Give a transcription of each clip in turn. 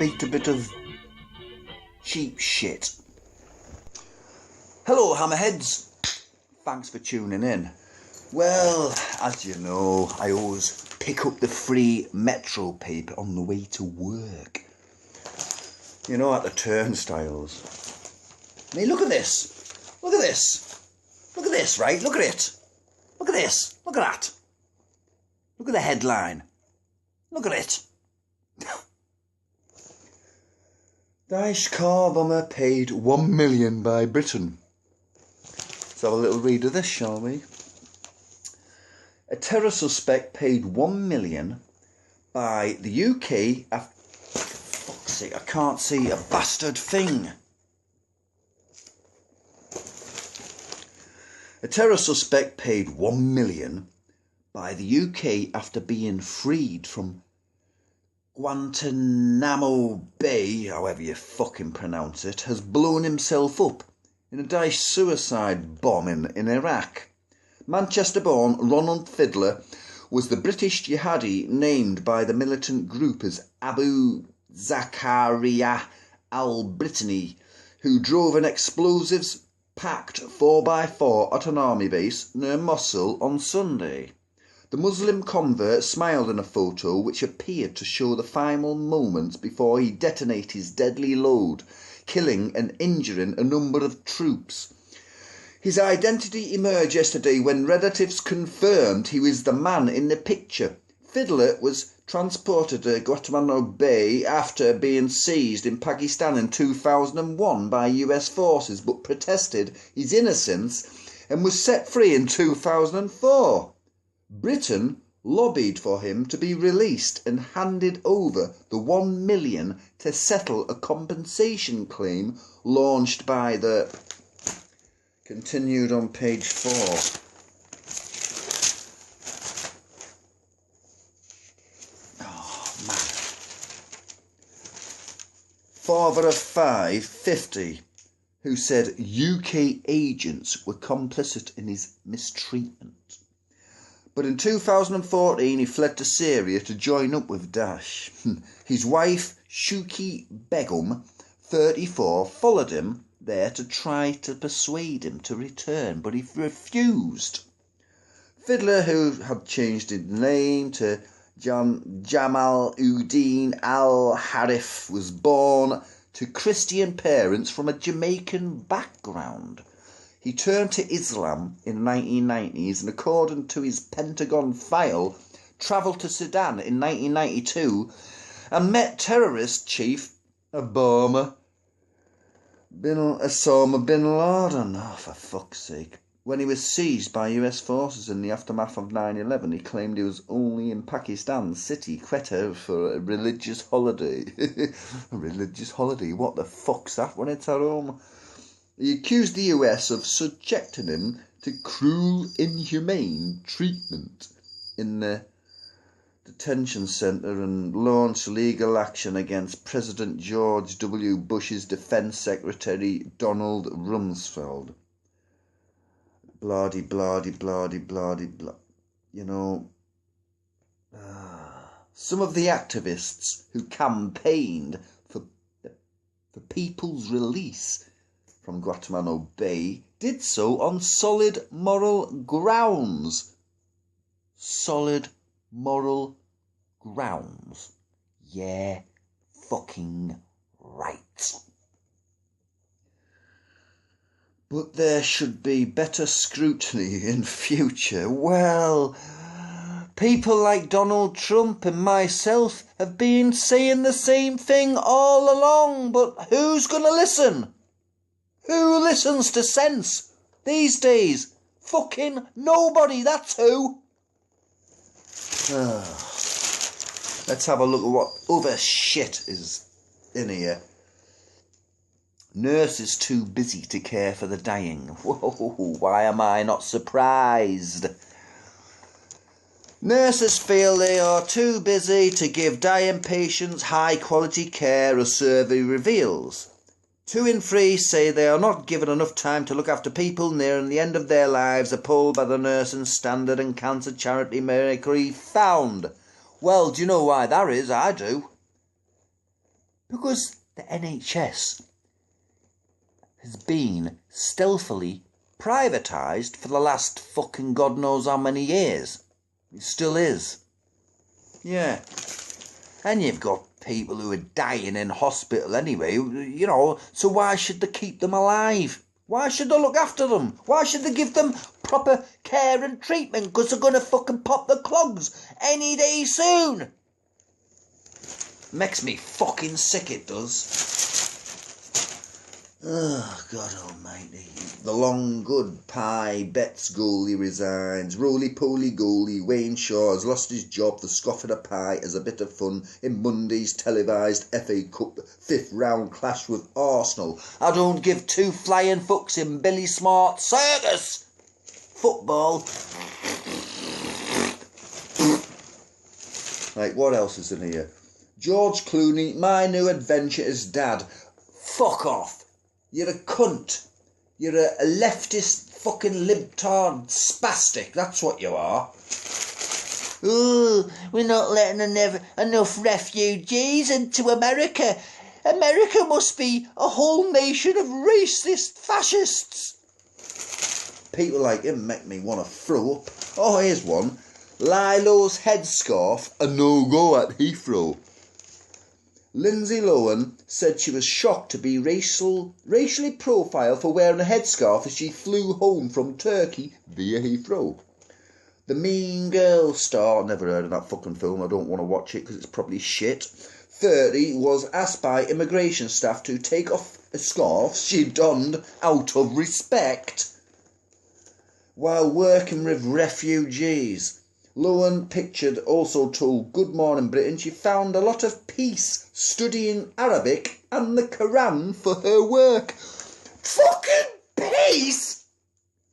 speak a bit of cheap shit. Hello, hammerheads. Thanks for tuning in. Well, as you know, I always pick up the free Metro paper on the way to work. You know, at the turnstiles. I mean, look at this. Look at this. Look at this, right? Look at it. Look at this. Look at that. Look at the headline. Look at it. Daesh car bomber paid $1 million by Britain. Let's have a little read of this, shall we? A terror suspect paid $1 million by the UK after... For fuck's sake, I can't see a bastard thing. A terror suspect paid $1 million by the UK after being freed from Guantanamo Bay, however you fucking pronounce it, has blown himself up in a Daesh suicide bombing in Iraq. Manchester-born Ronald Fiddler was the British jihadi named by the militant group as Abu Zakaria al-Brittany, who drove an explosives-packed 4x4 at an army base near Mosul on Sunday. The Muslim convert smiled in a photo which appeared to show the final moments before he detonated his deadly load, killing and injuring a number of troops. His identity emerged yesterday when relatives confirmed he was the man in the picture. Fiddler was transported to Guantanamo Bay after being seized in Pakistan in 2001 by US forces, but protested his innocence and was set free in 2004. Britain lobbied for him to be released and handed over the $1 million to settle a compensation claim launched by the... Continued on page 4. Oh, man. Father of 5, 50, who said UK agents were complicit in his mistreatment. But in 2014 he fled to Syria to join up with Daesh. His wife, Shuki Begum, 34, followed him there to try to persuade him to return, but he refused. Fiddler, who had changed his name to Jamal Uddin al-Harif, was born to Christian parents from a Jamaican background. He turned to Islam in the 1990s and, according to his Pentagon file, travelled to Sudan in 1992 and met terrorist chief Osama bin Laden. Oh, for fuck's sake. When he was seized by US forces in the aftermath of 9/11, he claimed he was only in Pakistan's city, Quetta, for a religious holiday. A religious holiday? What the fuck's that when it's at home? He accused the US of subjecting him to cruel, inhumane treatment in the detention centre and launched legal action against President George W. Bush's Defence Secretary Donald Rumsfeld. Blah-de, blah-de, blah-de, blah-de, blah. You know, some of the activists who campaigned for people's release from Guantanamo Bay did so on solid moral grounds. Solid moral grounds. Yeah, fucking right. But there should be better scrutiny in future. Well, people like Donald Trump and myself have been saying the same thing all along, but who's going to listen? Who listens to sense these days? Fucking nobody, that's who. Let's have a look at what other shit is in here. Nurses too busy to care for the dying. Whoa, why am I not surprised? Nurses feel they are too busy to give dying patients high-quality care, a survey reveals. 2 in 3 say they are not given enough time to look after people nearing the end of their lives, a poll by the Nursing Standard and Cancer Charity Mercury found. Well, do you know why that is? I do. Because the NHS has been stealthily privatised for the last fucking God knows how many years. It still is. Yeah. And you've got people who are dying in hospital anyway, you know, so why should they keep them alive? Why should they look after them? Why should they give them proper care and treatment? Because they're going to fucking pop the clogs any day soon. Makes me fucking sick, it does. Oh, God almighty. The long good pie, Betts goalie resigns, roly-poly goalie, Wayne Shaw has lost his job, the scoff at a pie as a bit of fun in Monday's televised FA Cup 5th round clash with Arsenal. I don't give two flying fucks in Billy Smart circus. Football. Right, what else is in here? George Clooney, my new adventure as dad. Fuck off. You're a cunt. You're a leftist fucking libtard spastic. That's what you are. Ooh, we're not letting enough refugees into America. America must be a whole nation of racist fascists. People like him make me want to throw up. Oh, here's one. Lilo's headscarf, a no-go at Heathrow. Lindsay Lohan said she was shocked to be racially profiled for wearing a headscarf as she flew home from Turkey via Heathrow. The Mean Girl star, never heard of that fucking film, I don't want to watch it because it's probably shit, 30, was asked by immigration staff to take off a scarf she donned out of respect while working with refugees. Lohan pictured also told Good Morning Britain she found a lot of peace studying Arabic and the Quran for her work. Fucking peace?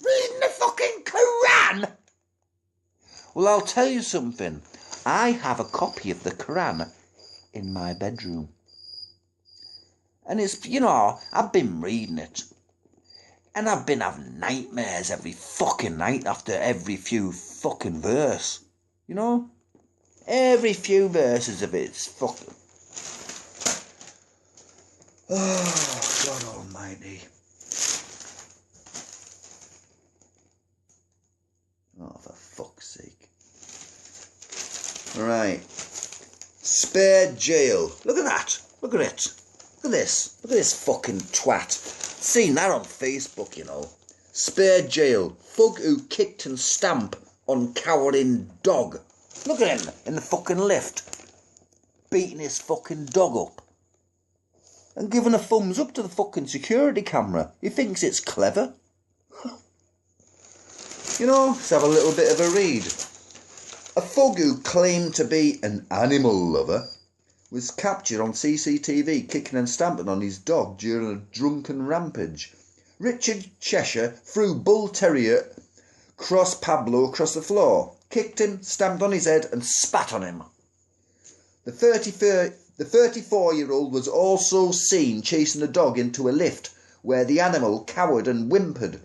Reading the fucking Quran? Well, I'll tell you something. I have a copy of the Quran in my bedroom. And it's, you know, I've been reading it. And I've been having nightmares every fucking night after every few fucking verse. You know? Every few verses of it's fucking... Oh, God almighty. Oh, for fuck's sake. Right. Spare jail. Look at that. Look at it. Look at this. Look at this fucking twat. Seen that on Facebook, you know. Spare jail. Thug who kicked and stamped on cowering dog. Look at him in the fucking lift. Beating his fucking dog up. And giving a thumbs up to the fucking security camera. He thinks it's clever. You know, let's have a little bit of a read. A thug who claimed to be an animal lover was captured on CCTV kicking and stamping on his dog during a drunken rampage. Richard Cheshire threw Bull Terrier Cross Pablo across the floor, kicked him, stamped on his head and spat on him. The 34-year-old was also seen chasing the dog into a lift where the animal cowered and whimpered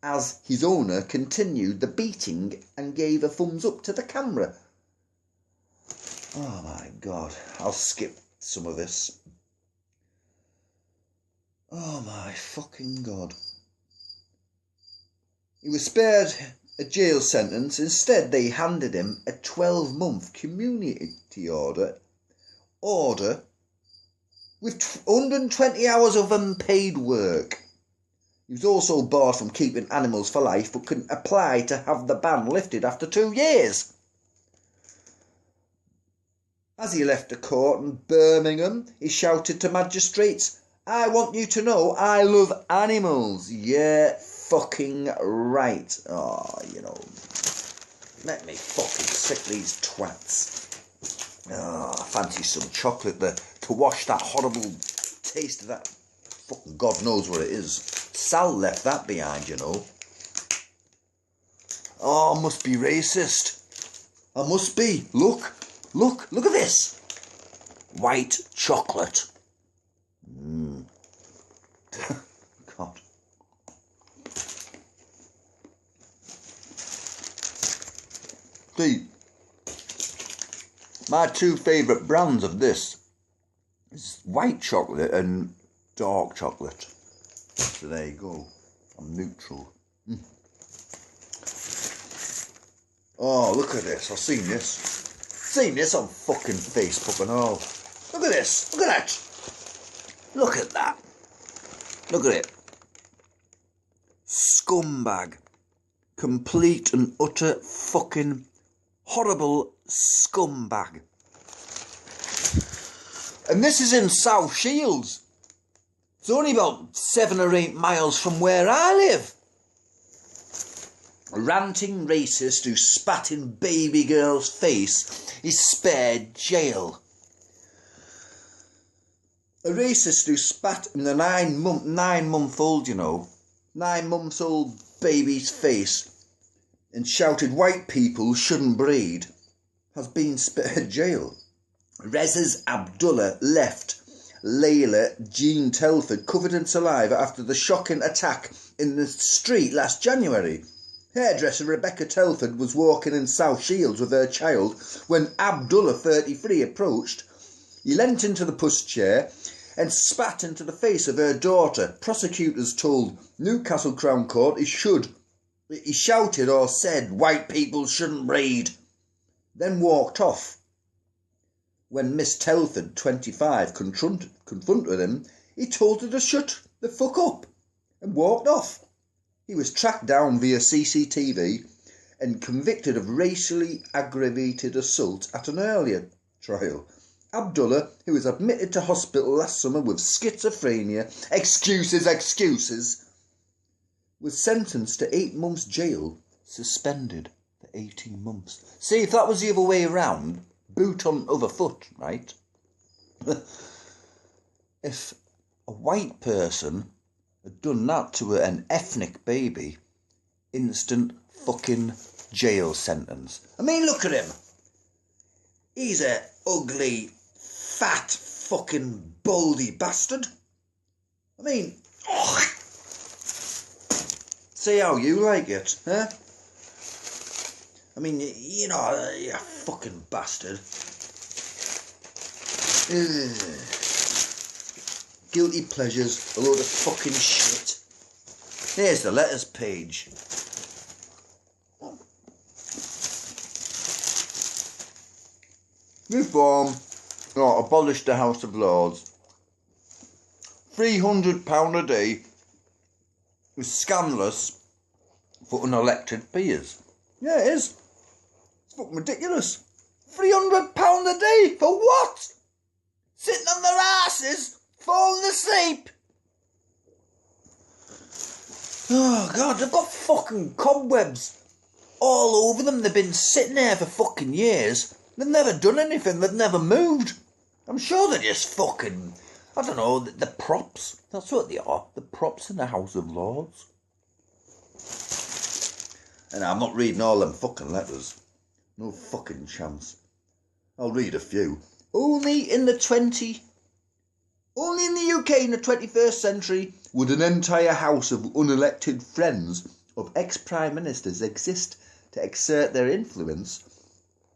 as his owner continued the beating and gave a thumbs up to the camera. Oh my God, I'll skip some of this. Oh my fucking God. He was spared a jail sentence. Instead, they handed him a 12-month community order with 120 hours of unpaid work. He was also barred from keeping animals for life but couldn't apply to have the ban lifted after 2 years. As he left the court in Birmingham, he shouted to magistrates, "I want you to know I love animals." Yeah, fucking right. Oh, you know, make me fucking sick, these twats. Oh, I fancy some chocolate there to wash that horrible taste of that. Fucking God knows what it is. Sal left that behind, you know. Oh, I must be racist. I must be. Look at this. White chocolate. God. See, my two favourite brands of this is white chocolate and dark chocolate. So there you go. I'm neutral. Oh, look at this. I've seen this. Seen this on fucking Facebook and all. Look at this. Look at that. Look at that. Look at it. Scumbag. Complete and utter fucking horrible scumbag. And this is in South Shields. It's only about 7 or 8 miles from where I live. A ranting racist who spat in baby girl's face is spared jail. A racist who spat in the 9-month-old, 9 months old baby's face and shouted white people shouldn't breed has been spared jail. Reza's Abdullah left Layla Jean Telford covered in saliva after the shocking attack in the street last January. Hairdresser Rebecca Telford was walking in South Shields with her child when Abdullah, 33, approached. He leant into the pushchair and spat into the face of her daughter. Prosecutors told Newcastle Crown Court he shouted or said white people shouldn't breed, then walked off. When Miss Telford, 25, confronted him, he told her to shut the fuck up and walked off. He was tracked down via CCTV and convicted of racially aggravated assault at an earlier trial. Abdullah, who was admitted to hospital last summer with schizophrenia, excuses, was sentenced to 8 months jail, suspended for 18 months. See, if that was the other way around, boot on other foot, right? If a white person had done that to an ethnic baby, instant fucking jail sentence. I mean, look at him. He's a ugly, fat, fucking baldy bastard. I mean, see how you like it, huh? I mean, you fucking bastard. Ugh. Guilty pleasures, a load of fucking shit. Here's the letters page. Reform, abolish the House of Lords. £300 a day is scandalous for unelected peers. Yeah, it is. It's fucking ridiculous. £300 a day for what? Sitting on their asses, falling asleep. Oh God, they've got fucking cobwebs all over them. They've been sitting there for fucking years. They've never done anything. They've never moved. I'm sure they're just fucking, I don't know, the props. That's what they are. The props in the House of Lords. And I'm not reading all them fucking letters. No fucking chance. I'll read a few. Only in the UK in the 21st century would an entire house of unelected friends of ex-prime ministers exist to exert their influence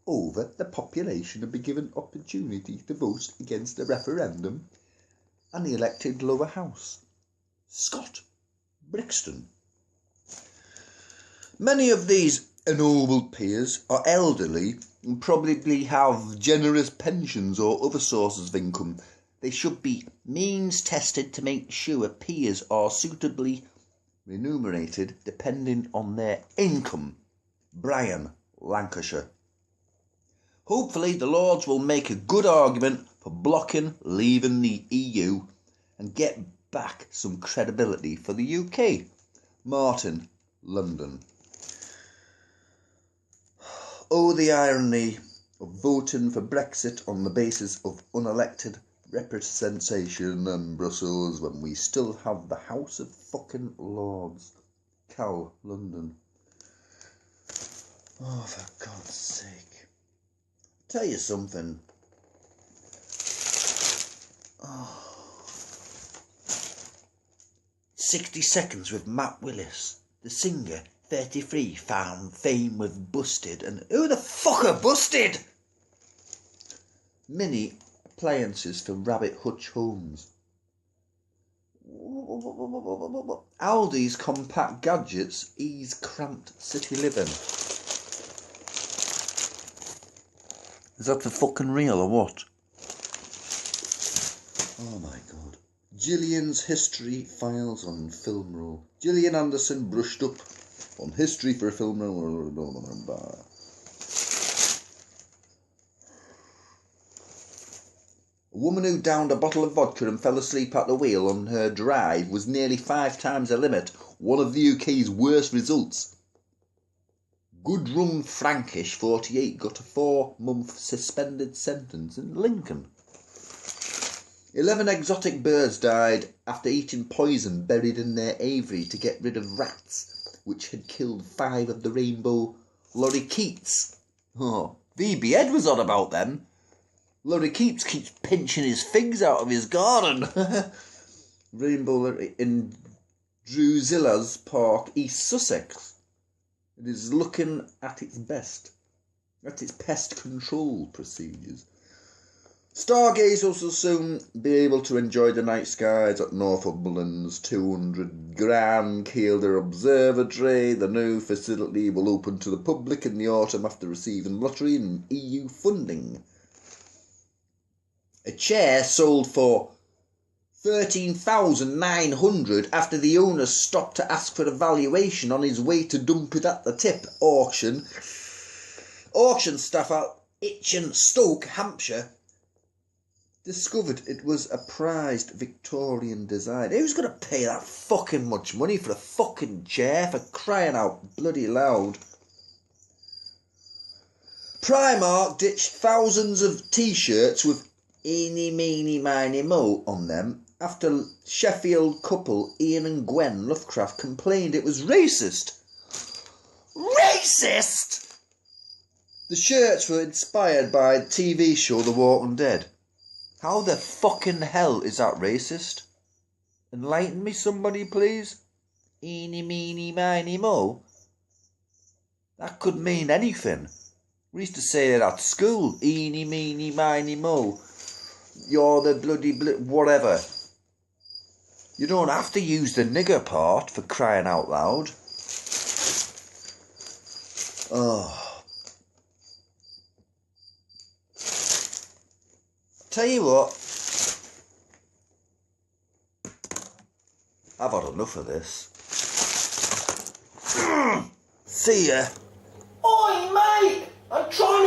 over the population and be given opportunity to vote against the referendum and the elected lower house. Scott Brixton. Many of these ennobled peers are elderly and probably have generous pensions or other sources of income. They should be means tested to make sure peers are suitably remunerated depending on their income. Brian, Lancashire. Hopefully the Lords will make a good argument for blocking leaving the EU and get back some credibility for the UK. Martin, London. Oh, the irony of voting for Brexit on the basis of unelected representation in Brussels when we still have the House of fucking Lords. Cal, London. Oh, for God's sake. Tell you something. Oh. 60 Seconds with Matt Willis, the singer, 33, found fame with Busted. And who the fuck are Busted? Mini appliances for rabbit hutch homes. Aldi's compact gadgets ease cramped city living. Is that for fucking real or what? Oh my god. Gillian's history files on film roll. Gillian Anderson brushed up on history for a film roll. A woman who downed a bottle of vodka and fell asleep at the wheel on her drive was nearly 5 times the limit, one of the UK's worst results. Gudrun Frankish, 48, got a 4-month suspended sentence in Lincoln. 11 exotic birds died after eating poison buried in their aviary to get rid of rats, which had killed 5 of the rainbow lorikeets. Oh, VB Ed was on about them. Lorikeets keeps pinching his figs out of his garden. Rainbow in Drusilla's Park, East Sussex. It is looking at its best, at its pest control procedures. Stargazers will soon be able to enjoy the night skies at Northumberland's 200 grand Kielder Observatory. The new facility will open to the public in the autumn after receiving lottery and EU funding. A chair sold for $13,900 after the owner stopped to ask for a valuation on his way to dump it at the tip auction. Auction staff at Itchen, Stoke, Hampshire, discovered it was a prized Victorian design. Who's going to pay that fucking much money for a fucking chair, for crying out bloody loud? Primark ditched thousands of t-shirts with eeny, meeny, miny, mo on them after Sheffield couple Ian and Gwen Lovecraft complained it was racist. Racist?! The shirts were inspired by the TV show The Walking Dead. How the fucking hell is that racist? Enlighten me somebody, please. Eeny, meeny, miny, mo. That could mean anything. We used to say it at school. Eeny, meeny, miny, mo. You're the bloody whatever. You don't have to use the nigger part, for crying out loud. Oh. Tell you what. I've had enough of this. See ya. Oi, mate! I'm trying